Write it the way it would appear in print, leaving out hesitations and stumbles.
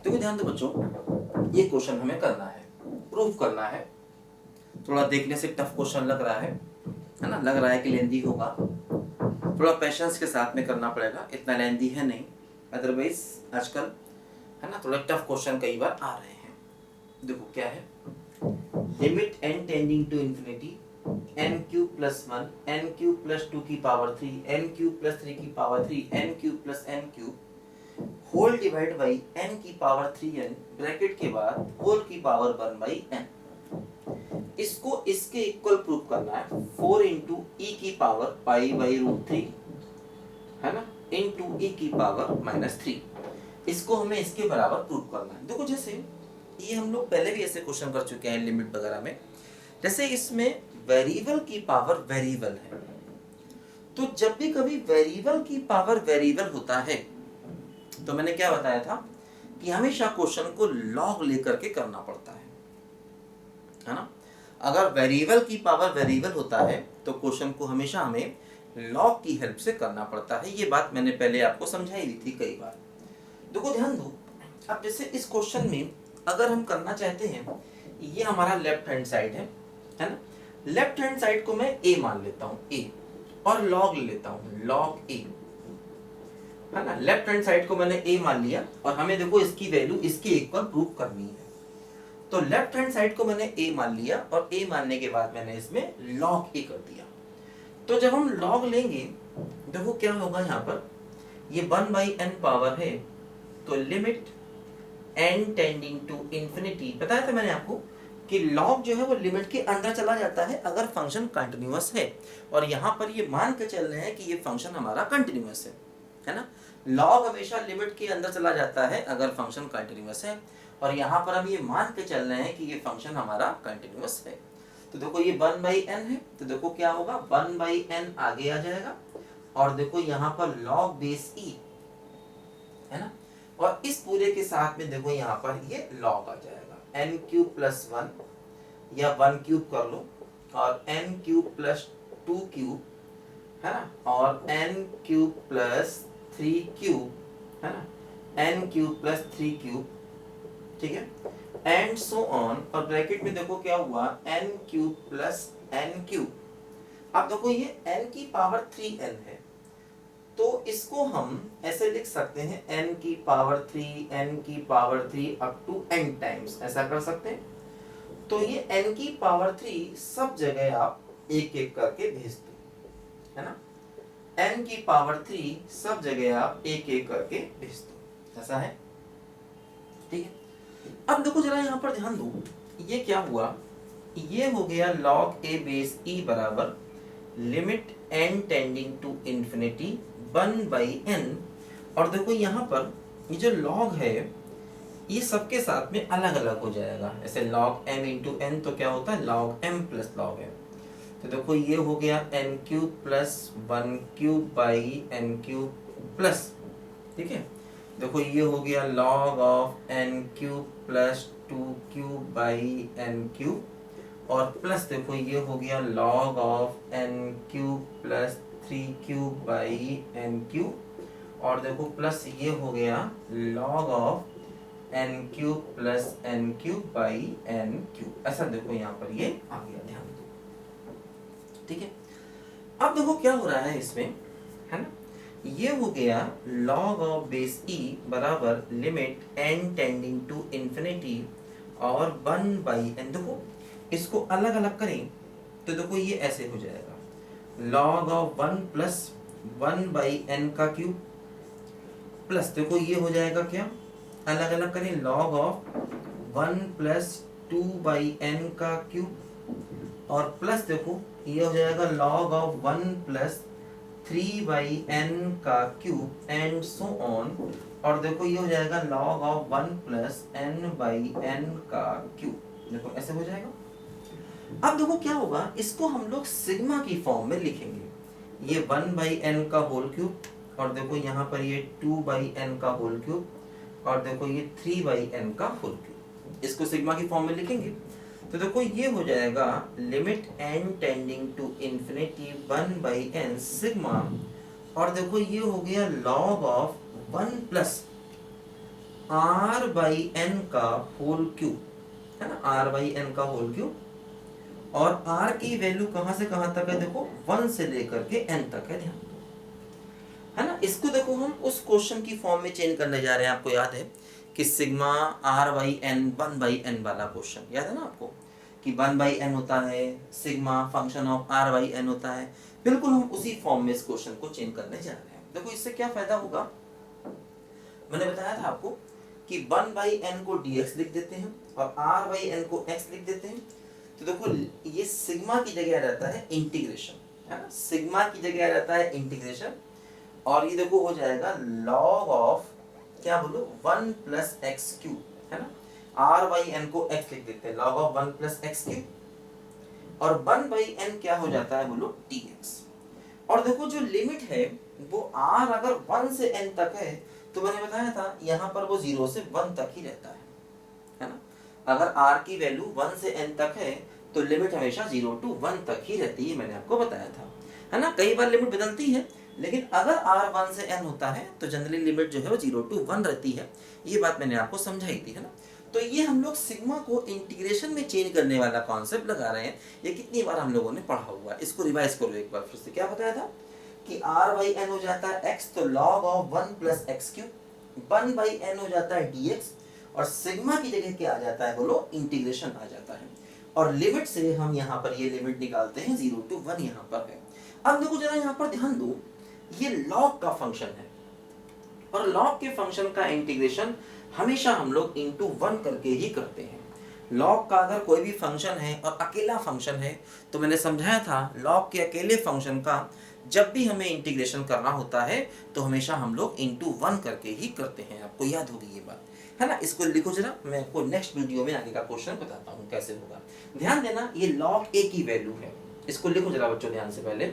तो ध्यान दो बच्चों, ये क्वेश्चन हमें करना है, प्रूफ करना है। थोड़ा देखने से टफ क्वेश्चन लग रहा है ना, लग रहा है कि लेंदी होगा, थोड़ा पेशेंस के साथ में करना पड़ेगा, इतना लेंदी है नहीं, अदरवाइज आजकल है ना थोड़ा टफ क्वेश्चन कई बार आ रहे हैं। देखो क्या है, limit n tending to infinity n cube plus 1 n cube plus 2 की पावर 3 n क्यूब प्लस 3 की power 3 n cube plus n cube whole divide by n की पावर 3n ब्रैकेट के बाद होल की पावर 1 बाई n। इसको इसके equal proof करना है 4 इंटू ई की पावर पाई बाई रूट 3 है ना, इंटू ई की पावर -3। इसको हमें इसके बराबर प्रूफ करना है। देखो जैसे ये हम लोग पहले भी ऐसे क्वेश्चन कर चुके हैं लिमिट वगैरह में, जैसे इसमें वेरिएबल की पावर वेरिएबल है, तो जब भी कभी वेरिएबल की पावर वेरिएबल होता है तो मैंने क्या बताया था कि हमेशा क्वेश्चन को लॉग लेकर के करना पड़ता है ना। अगर वेरिएबल की पावर वेरिएबल होता है तो क्वेश्चन को हमेशा हमें लॉग की हेल्प से करना पड़ता है। ये बात मैंने पहले आपको समझाई दी थी कई बार। देखो ध्यान दो, अब जैसे इस क्वेश्चन में अगर हम करना चाहते हैं, ये हमारा लेफ्ट हैंड साइड है ना, लेफ्ट हैंड साइड को मैं a मान लेता हूँ a, और लॉग ले लेता हूँ लॉग a है ना। लेफ्ट हैंड साइड को मैंने a मान लिया और हमें देखो इसकी वैल्यू इसके इक्वल प्रूफ करनी है। तो लेफ्ट हैंड साइड को मैंने a मान लिया और a मानने के बाद मैंने इसमें log a कर दिया। तो जब हम log लेंगे देखो क्या होगा, यहाँ पर ये 1 बाई n पावर है, तो limit n tending to infinity, बताया था मैंने आपको कि log जो है वो लिमिट के अंदर चला जाता है अगर फंक्शन कंटिन्यूअस है, और यहाँ पर ये मान के चल रहे हैं कि ये फंक्शन हमारा कंटिन्यूअस है ना। log हमेशा लिमिट के अंदर चला जाता है अगर फंक्शन कंटिन्यूअस है, और यहाँ पर हम ये मान के चल रहे हैं कि ये फंक्शन हमारा कंटिन्यूअस है। तो देखो ये 1 बाई n है, तो देखो क्या होगा 1 बाई n आगे आ जाएगा, और देखो यहाँ पर log बेस e है ना, और इस पूरे के साथ में देखो यहाँ पर ये log आ जाएगा n क्यूब प्लस 1 या 1 क्यूब कर लो, और n क्यूब प्लस 2 क्यूब है ना, और n क्यूब प्लस 3 क्यूब है ना, n क्यूब प्लस 3 क्यूब, ठीक है, एंड सो ऑन, और ब्रैकेट में देखो क्या हुआ n cube plus n cube. अब देखो ये n की पावर 3n है, तो इसको हम ऐसे लिख सकते हैं n की पावर 3 n की power 3 up to n times, ऐसा कर सकते हैं। तो ये n की पावर 3 सब जगह आप एक एक करके भेज दो, है ना, n की पावर 3 सब जगह आप एक एक करके भेज दो, ऐसा है, ठीक है। अब देखो जरा यहाँ पर ध्यान दो, ये क्या हुआ, ये हो गया log a बेस e बराबर limit n tending to infinity 1 by n, और देखो यहाँ पर ये जो log है ये सबके साथ में अलग अलग हो जाएगा, ऐसे log m इंटू n, तो क्या होता है log m plus log m। तो देखो ये हो गया n cube plus 1 cube by n cube plus, ठीक है, देखो ये हो गया log of n cube plus 2 cube by n cube, और प्लस देखो ये हो गया log of n cube plus 3 cube by n cube, और देखो प्लस ये हो गया log of n cube plus n cube by n cube, ऐसा देखो यहाँ पर ये आ गया, ध्यान दो, ठीक है। अब देखो क्या हो रहा है इसमें, है ना, ये हो गया log ऑफ बेस e बराबर limit n tending to infinity और 1 बाई n। देखो इसको अलग अलग करें तो देखो ये ऐसे हो जाएगा log of 1 plus 1 by n का क्यूब, प्लस देखो ये हो जाएगा क्या, अलग अलग करें log of 1 plus 2 by n का क्यूब, और प्लस देखो ये हो जाएगा log of 1 plus 3 by n का क्यूब, एंड सो ऑन, और देखो ये हो जाएगा log of 1 plus n by n का क्यूब, देखो ऐसे हो जाएगा। अब देखो क्या होगा, इसको हम लोग सिग्मा की फॉर्म में लिखेंगे, ये 1 बाई n का होल क्यूब, और देखो यहाँ पर ये 2 बाई n का होल क्यूब, और देखो ये 3 बाई n का होल क्यूब, इसको सिग्मा की फॉर्म में लिखेंगे। तो देखो ये हो जाएगा limit n tending to infinity 1 by n sigma, और देखो ये हो गया log of 1 plus, r by n का होल क्यूब, है ना, आर बाई एन का होल क्यूब, और आर की वैल्यू कहां से कहां तक है, देखो 1 से लेकर के एन तक है, ध्यान दो, है ना। इसको देखो हम उस क्वेश्चन की फॉर्म में चेंज करने जा रहे हैं। आपको याद है कि sigma are by N 1/n वाला क्वेश्चन याद है ना आपको, कि 1/n होता है, sigma function of r by n होता है। बिल्कुल हम उसी फॉर्म में इस क्वेश्चन को चेंज करने जा रहे हैं। देखो इससे क्या फायदा होगा, मैंने बताया था आपको कि 1/n को dx लिख देते हैं और r/n को x लिख देते हैं। तो देखो ये सिग्मा की जगह आ जाता है इंटीग्रेशन, है ना, सिग्मा की जगह आ जाता है इंटीग्रेशन, और ये देखो हो जाएगा log ऑफ क्या बोलो 1 प्लस एक्स क्यूब, है ना, r/n को x लिख देते हैं, log of 1 plus x cube, और 1/n क्या हो जाता है बोलो dx। और देखो जो लिमिट है वो r अगर 1 से n तक है तो मैंने बताया था यहाँ पर वो 0 से 1 तक ही रहता है ना। अगर r की वैल्यू 1 से n तक है तो लिमिट हमेशा 0 to 1 तक ही रहती है, मैंने आपको बताया था, है ना। कई बार लिमिट बदलती है, लेकिन अगर r 1 से n होता है तो जनरली लिमिट जो है वो 0 to 1 रहती है। ये बात मैंने आपको समझाई थी, है ना। तो ये हम लोग सिग्मा को इंटीग्रेशन में चेंज करने वाला कॉन्सेप्ट लगा रहे हैं। ये कितनी बार हम लोगों ने पढ़ा हुआ है, इसको रिवाइज करो एक बार फिर से। क्या बताया था कि r/n हो जाता है x, तो log of 1 plus x cube, 1/n हो जाता है dx, और सिग्मा की जगह क्या आ जाता है बोलो इंटीग्रेशन आ जाता है, और लिमिट से हम यहाँ पर ये लिमिट निकालते हैं 0 to 1 यहाँ पर है। अब देखो जरा यहाँ पर ध्यान दो, ये log का फंक्शन है, और log के फंक्शन का इंटीग्रेशन हमेशा हम लोग इंटू 1 करके ही करते हैं। log का अगर कोई भी फंक्शन है और अकेला फंक्शन है तो मैंने समझाया था log के अकेले फंक्शन का जब भी हमें इंटीग्रेशन करना होता है तो हमेशा हम लोग इंटू 1 करके ही करते हैं। आपको याद होगी ये बात, है ना। इसको लिखो जरा, मैं आपको नेक्स्ट वीडियो में आगे का क्वेश्चन बताता हूँ कैसे होगा। ध्यान देना ये log a की वैल्यू है, इसको लिखो जरा बच्चों ध्यान से पहले।